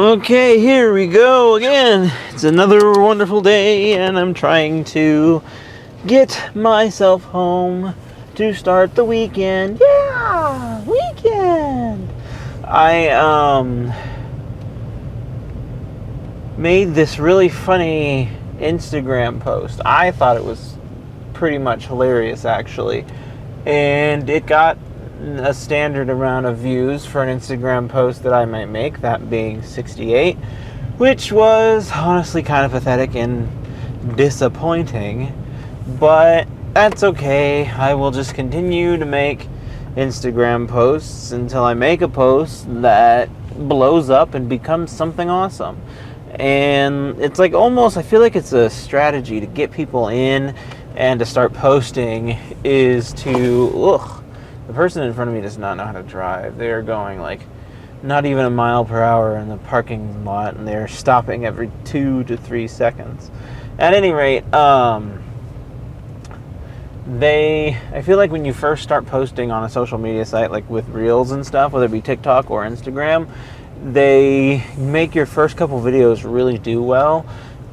Okay, here we go again. It's another wonderful day, and I'm trying to get myself home to start the weekend. Yeah, weekend. I made this really funny Instagram post. I thought it was pretty much hilarious, actually, and it got a standard amount of views for an Instagram post that I might make, that being 68, which was honestly kind of pathetic and disappointing, but that's okay. I will just continue to make Instagram posts until I make a post that blows up and becomes something awesome. And it's like almost, I feel like it's a strategy to get people in and to start posting is to, the person in front of me does not know how to drive. They are going like not even a mile per hour in the parking lot, and they're stopping every 2 to 3 seconds. At any rate, I feel like when you first start posting on a social media site, like with Reels and stuff, whether it be TikTok or Instagram, they make your first couple videos really do well.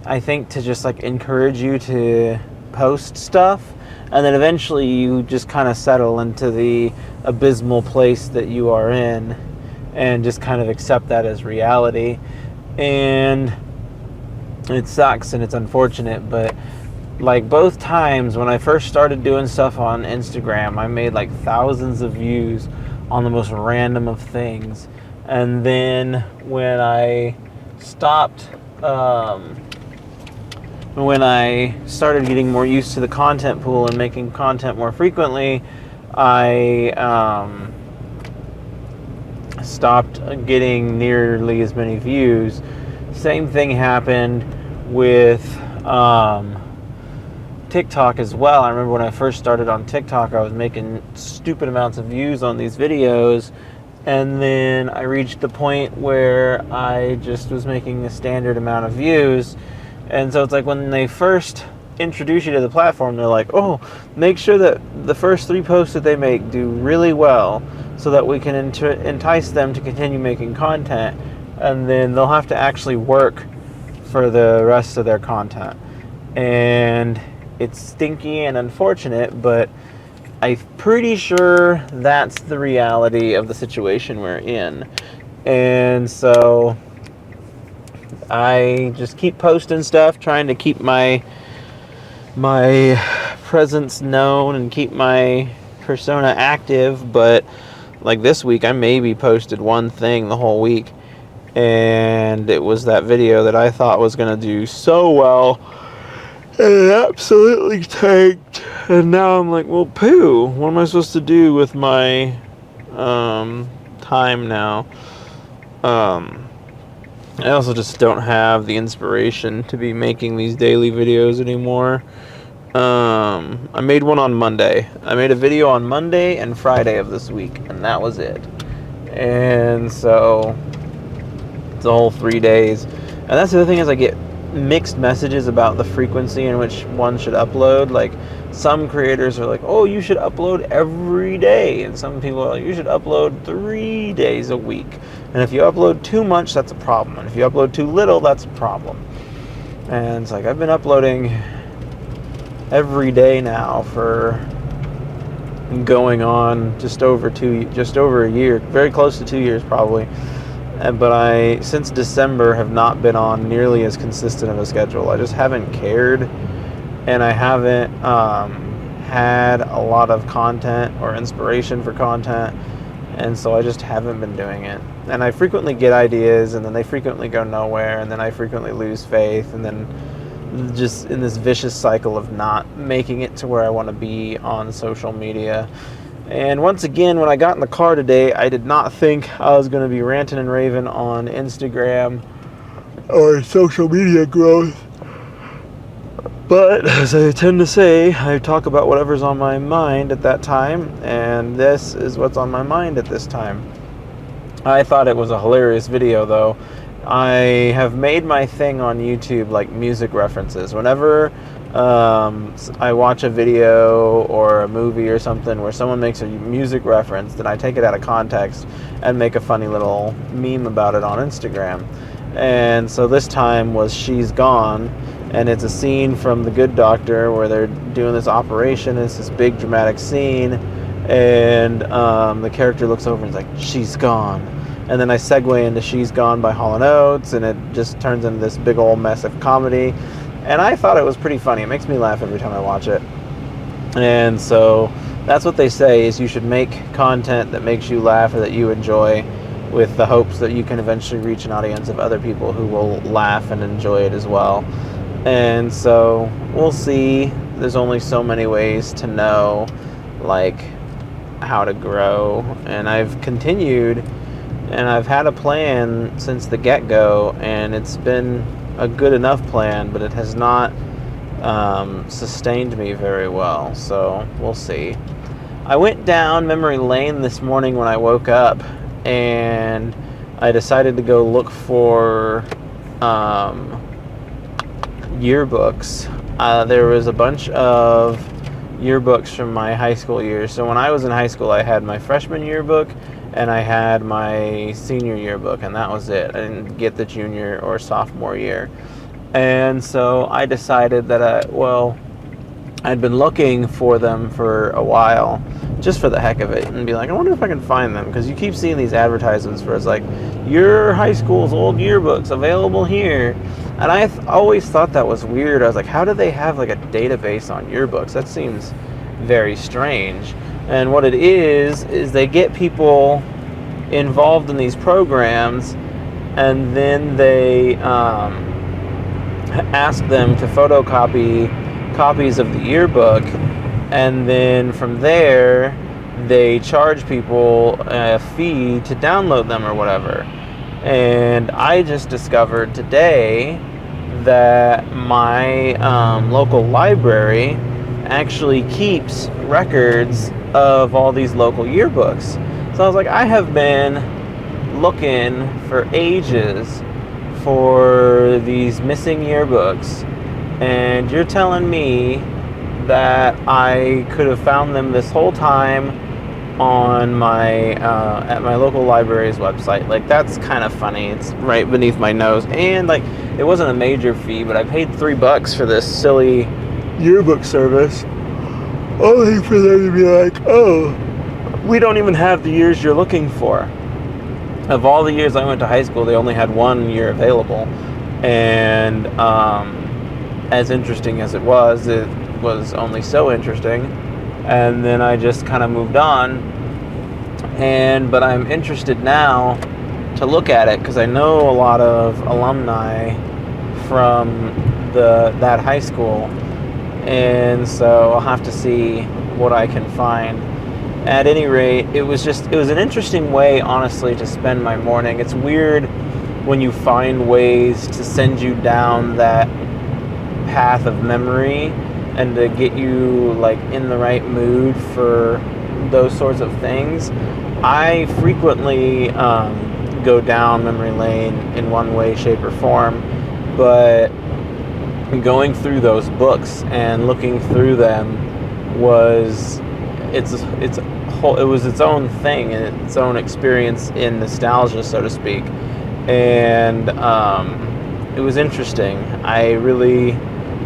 I think to just like encourage you to post stuff. And then eventually you just kind of settle into the abysmal place that you are in and just kind of accept that as reality. And it sucks and it's unfortunate, but like both times when I first started doing stuff on Instagram, I made like thousands of views on the most random of things. And then when I stopped, when I started getting more used to the content pool and making content more frequently, I stopped getting nearly as many views. Same thing happened with TikTok as well. I remember when I first started on TikTok, I was making stupid amounts of views on these videos, and then I reached the point where I just was making the standard amount of views. And so it's like when they first introduce you to the platform, they're like, oh, make sure that the first 3 posts that they make do really well so that we can entice them to continue making content. And then they'll have to actually work for the rest of their content. And it's stinky and unfortunate, but I'm pretty sure that's the reality of the situation we're in. And so I just keep posting stuff, trying to keep my presence known and keep my persona active. But like this week, I maybe posted one thing the whole week, and it was that video that I thought was going to do so well, and it absolutely tanked. And now I'm like, well, poo, what am I supposed to do with my time now? I also just don't have the inspiration to be making these daily videos anymore. I made one on Monday. I made a video on Monday and Friday of this week, and that was it. And so it's a whole 3 days. And that's the other thing, is I get mixed messages about the frequency in which one should upload. Like some creators are like, oh, you should upload every day, and some people are like, you should upload 3 days a week. And if you upload too much, that's a problem, and if you upload too little, that's a problem. And it's like, I've been uploading every day now for going on just over a year, very close to 2 years probably. But I, since December, have not been on nearly as consistent of a schedule. I just haven't cared, and I haven't had a lot of content or inspiration for content, and so I just haven't been doing it. And I frequently get ideas, and then they frequently go nowhere, and then I frequently lose faith, and then just in this vicious cycle of not making it to where I want to be on social media. And once again, when I got in the car today, I did not think I was going to be ranting and raving on Instagram or social media growth. But as I tend to say, I talk about whatever's on my mind at that time, and this is what's on my mind at this time. I thought it was a hilarious video, though. I have made my thing on YouTube like music references. Whenever I watch a video or a movie or something where someone makes a music reference, then I take it out of context and make a funny little meme about it on Instagram. And so this time was She's Gone, and it's a scene from The Good Doctor where they're doing this operation. It's this big dramatic scene, and the character looks over and is like, she's gone. And then I segue into She's Gone by Hall & Oates, and it just turns into this big old mess of comedy. And I thought it was pretty funny. It makes me laugh every time I watch it. And so that's what they say, is you should make content that makes you laugh or that you enjoy, with the hopes that you can eventually reach an audience of other people who will laugh and enjoy it as well. And so we'll see. There's only so many ways to know, like, how to grow. And I've continued, and I've had a plan since the get-go, and it's been a good enough plan, but it has not sustained me very well. So we'll see. I went down memory lane this morning when I woke up, and I decided to go look for yearbooks. There was a bunch of yearbooks from my high school years. So when I was in high school, I had my freshman yearbook and I had my senior yearbook, and that was it. I didn't get the junior or sophomore year. And so I decided that I'd been looking for them for a while, just for the heck of it, and be like, I wonder if I can find them, because you keep seeing these advertisements where it's like, your high school's old yearbooks available here. And I always thought that was weird. I was like, how do they have like a database on yearbooks? That seems very strange. And what it is they get people involved in these programs, and then they ask them to photocopy copies of the yearbook, and then from there they charge people a fee to download them or whatever. And I just discovered today that my local library actually keeps records of all these local yearbooks. So I was like, I have been looking for ages for these missing yearbooks, and you're telling me that I could have found them this whole time on my at my local library's website. Like, that's kind of funny. It's right beneath my nose, and like, it wasn't a major fee, but I paid $3 for this silly yearbook service, only for them to be like, oh, we don't even have the years you're looking for. Of all the years I went to high school, they only had 1 year available. And as interesting as it was only so interesting. And then I just kind of moved on. But I'm interested now to look at it, because I know a lot of alumni from that high school. And so I'll have to see what I can find. At any rate, it was an interesting way, honestly, to spend my morning. It's weird when you find ways to send you down that path of memory and to get you like in the right mood for those sorts of things. I frequently go down memory lane in one way, shape, or form, but going through those books and looking through them was its own thing and its own experience in nostalgia, so to speak. And it was interesting. I really,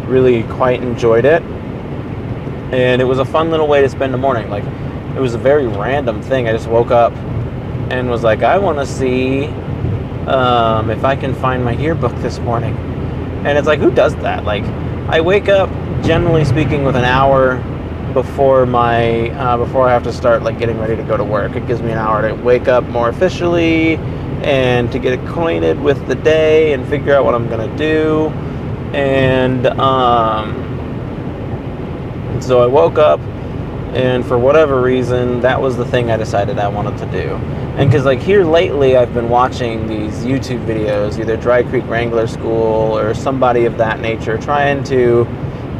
really quite enjoyed it, and it was a fun little way to spend the morning. Like, it was a very random thing. I just woke up and was like, I want to see if I can find my yearbook this morning. And it's like, who does that? Like, I wake up, generally speaking, with an hour before I have to start like getting ready to go to work. It gives me an hour to wake up more officially and to get acquainted with the day and figure out what I'm gonna do. And so I woke up, and for whatever reason, that was the thing I decided I wanted to do. And because like here lately, I've been watching these YouTube videos, either Dry Creek Wrangler School or somebody of that nature, trying to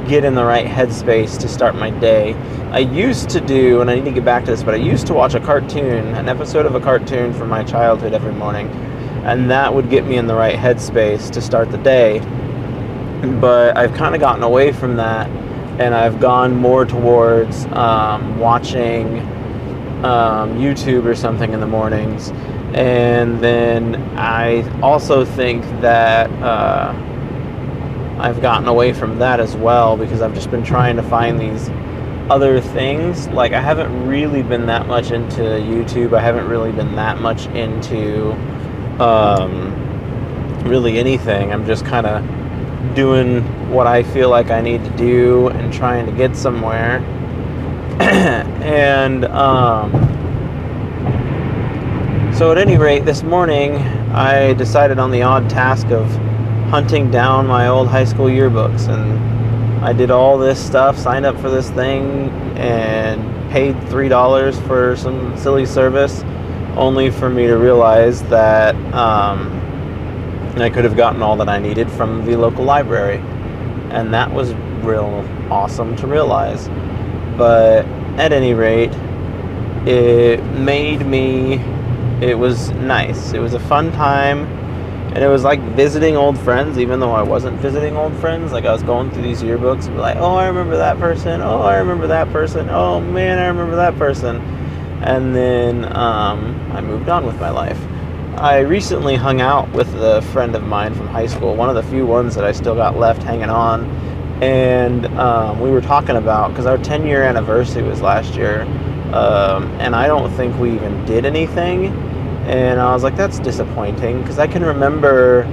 get in the right headspace to start my day. I used to do, and I need to get back to this, but I used to watch an episode of a cartoon from my childhood every morning, and that would get me in the right headspace to start the day. But I've kind of gotten away from that, and I've gone more towards watching YouTube or something in the mornings. And then I also think that I've gotten away from that as well, because I've just been trying to find these other things. Like, I haven't really been that much into YouTube. I haven't really been that much into really anything. I'm just kind of doing what I feel like I need to do and trying to get somewhere. And so at any rate, this morning I decided on the odd task of hunting down my old high school yearbooks, and I did all this stuff, signed up for this thing, and paid $3 for some silly service, only for me to realize that I could have gotten all that I needed from the local library. And that was real awesome to realize. But at any rate, it was nice. It was a fun time. And it was like visiting old friends, even though I wasn't visiting old friends. Like, I was going through these yearbooks and be like, oh, I remember that person. Oh, I remember that person. Oh, man, I remember that person. And then I moved on with my life. I recently hung out with a friend of mine from high school, one of the few ones that I still got left hanging on. And we were talking about, because our 10-year anniversary was last year, and I don't think we even did anything. And I was like, that's disappointing, because I can remember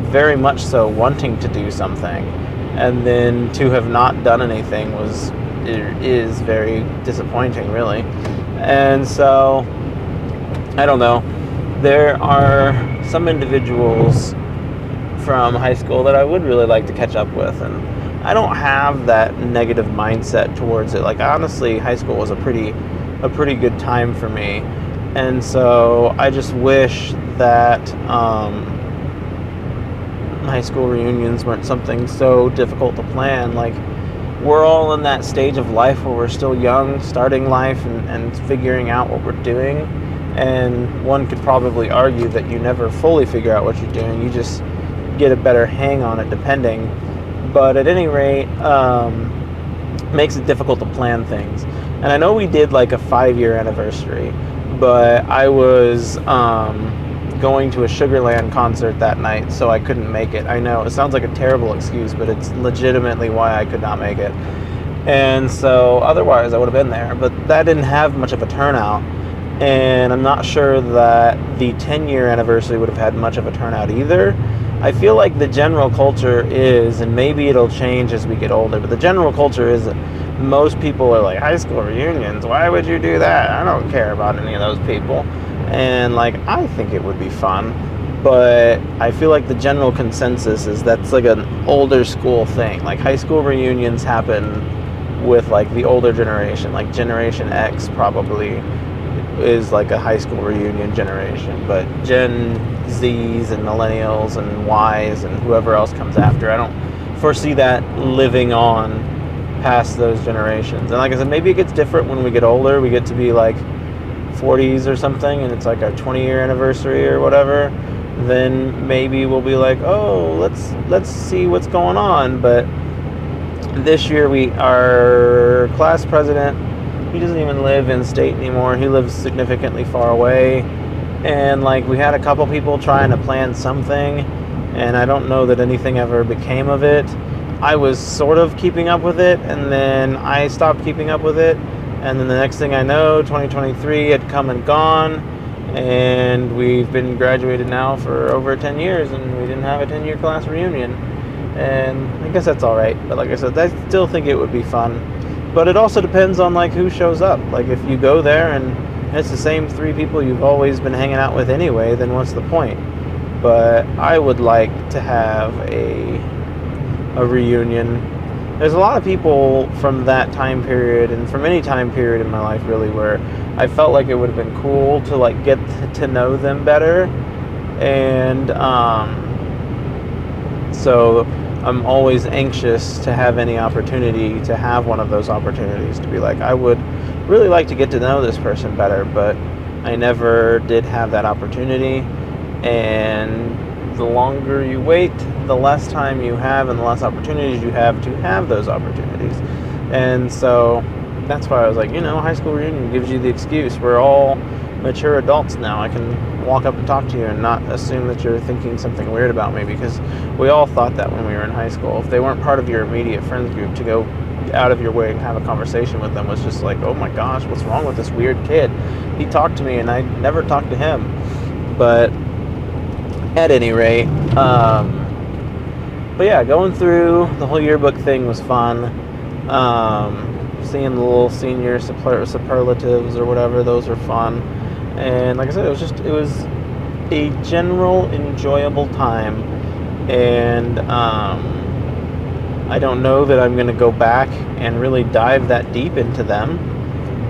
very much so wanting to do something, and then to have not done anything is very disappointing, really. And so, I don't know. There are some individuals from high school that I would really like to catch up with, and I don't have that negative mindset towards it. Like, honestly, high school was a pretty good time for me. And so I just wish that high school reunions weren't something so difficult to plan. Like, we're all in that stage of life where we're still young, starting life and figuring out what we're doing. And one could probably argue that you never fully figure out what you're doing. You just get a better hang on it, depending. But at any rate, makes it difficult to plan things. And I know we did like a 5-year anniversary, but I was going to a Sugarland concert that night, so I couldn't make it. I know it sounds like a terrible excuse, but it's legitimately why I could not make it. And so otherwise I would have been there, but that didn't have much of a turnout. And I'm not sure that the 10-year anniversary would have had much of a turnout either. I feel like the general culture is, and maybe it'll change as we get older, but the general culture is that most people are like, high school reunions, why would you do that? I don't care about any of those people. And like, I think it would be fun, but I feel like the general consensus is that's like an older school thing. Like, high school reunions happen with like the older generation, like Generation X probably is like a high school reunion generation, but Gen Zs and millennials and Ys and whoever else comes after, I don't foresee that living on past those generations. And like I said, maybe it gets different when we get older. We get to be like 40s or something, and it's like our 20-year anniversary or whatever. Then maybe we'll be like, oh, let's see what's going on. But this year, our class president, he doesn't even live in state anymore. He lives significantly far away. And like, we had a couple people trying to plan something, and I don't know that anything ever became of it. I was sort of keeping up with it, and then I stopped keeping up with it. And then the next thing I know, 2023 had come and gone, and we've been graduated now for over 10 years, and we didn't have a 10-year class reunion. And I guess that's all right. But like I said, I still think it would be fun. But it also depends on like who shows up. Like, if you go there and it's the same 3 people you've always been hanging out with anyway, then what's the point? But I would like to have a reunion. There's a lot of people from that time period, and from any time period in my life really, where I felt like it would have been cool to like get to know them better. And so I'm always anxious to have any opportunity to have one of those opportunities to be like, I would really like to get to know this person better, but I never did have that opportunity. And the longer you wait, the less time you have and the less opportunities you have to have those opportunities. And so that's why I was like, high school reunion gives you the excuse. We're all mature adults now. I can walk up and talk to you and not assume that you're thinking something weird about me, because we all thought that when we were in high school. If they weren't part of your immediate friends group, to go out of your way and have a conversation with them was just like, oh my gosh, what's wrong with this weird kid? He talked to me and I never talked to him. But at any rate, but yeah, going through the whole yearbook thing was fun. Seeing the little senior superlatives or whatever, those were fun. And like I said, it was a general enjoyable time. And I don't know that I'm going to go back and really dive that deep into them,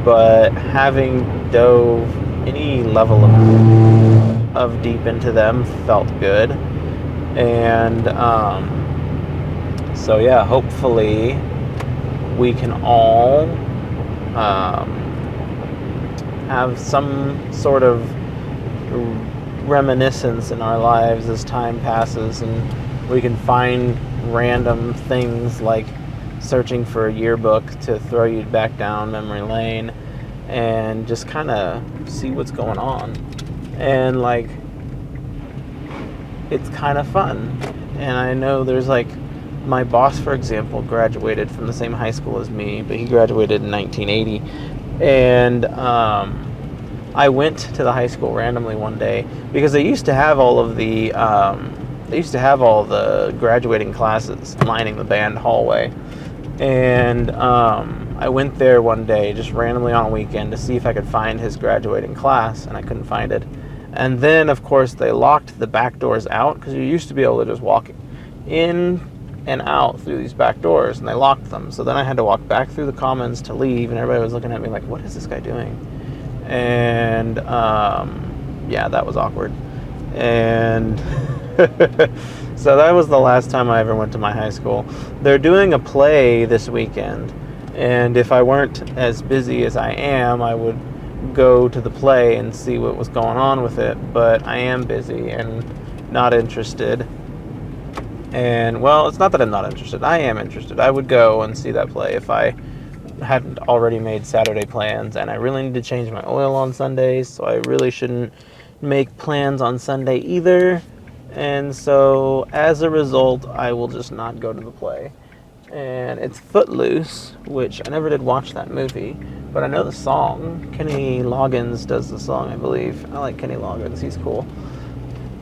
but having dove any level of deep into them felt good. And so yeah, hopefully we can all have some sort of reminiscence in our lives as time passes, and we can find random things like searching for a yearbook to throw you back down memory lane and just kind of see what's going on. And like, it's kind of fun. And I know there's like, my boss, for example, graduated from the same high school as me, but he graduated in 1980. And I went to the high school randomly one day because they used to have all the graduating classes lining the band hallway. And I went there one day just randomly on a weekend to see if I could find his graduating class, and I couldn't find it. And then, of course, they locked the back doors out, because you used to be able to just walk in and out through these back doors, and they locked them. So then I had to walk back through the commons to leave, and everybody was looking at me like, what is this guy doing? And yeah, that was awkward. And so that was the last time I ever went to my high school. They're doing a play this weekend, and if I weren't as busy as I am, I would go to the play and see what was going on with it, but I am busy and not interested. And well, it's not that I'm not interested. I am interested. I would go and see that play if I hadn't already made Saturday plans, and I really need to change my oil on Sundays, so I really shouldn't make plans on Sunday either. And so as a result, I will just not go to the play. And it's Footloose, which I never did watch that movie, but I know the song. Kenny Loggins does the song, I believe. I like Kenny Loggins, he's cool.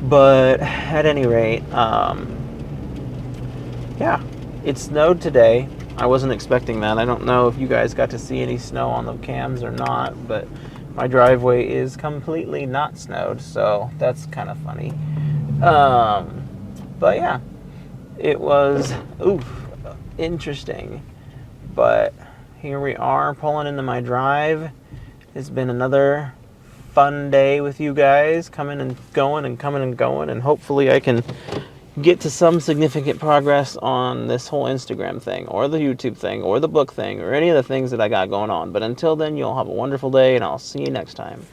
But at any rate, yeah, it snowed today. I wasn't expecting that. I don't know if you guys got to see any snow on the cams or not, but my driveway is completely not snowed, so that's kind of funny. But yeah, it was, interesting. But here we are, pulling into my drive. It's been another fun day with you guys, coming and going and coming and going, and hopefully I can get to some significant progress on this whole Instagram thing, or the YouTube thing, or the book thing, or any of the things that I got going on. But until then, you'll have a wonderful day, and I'll see you next time.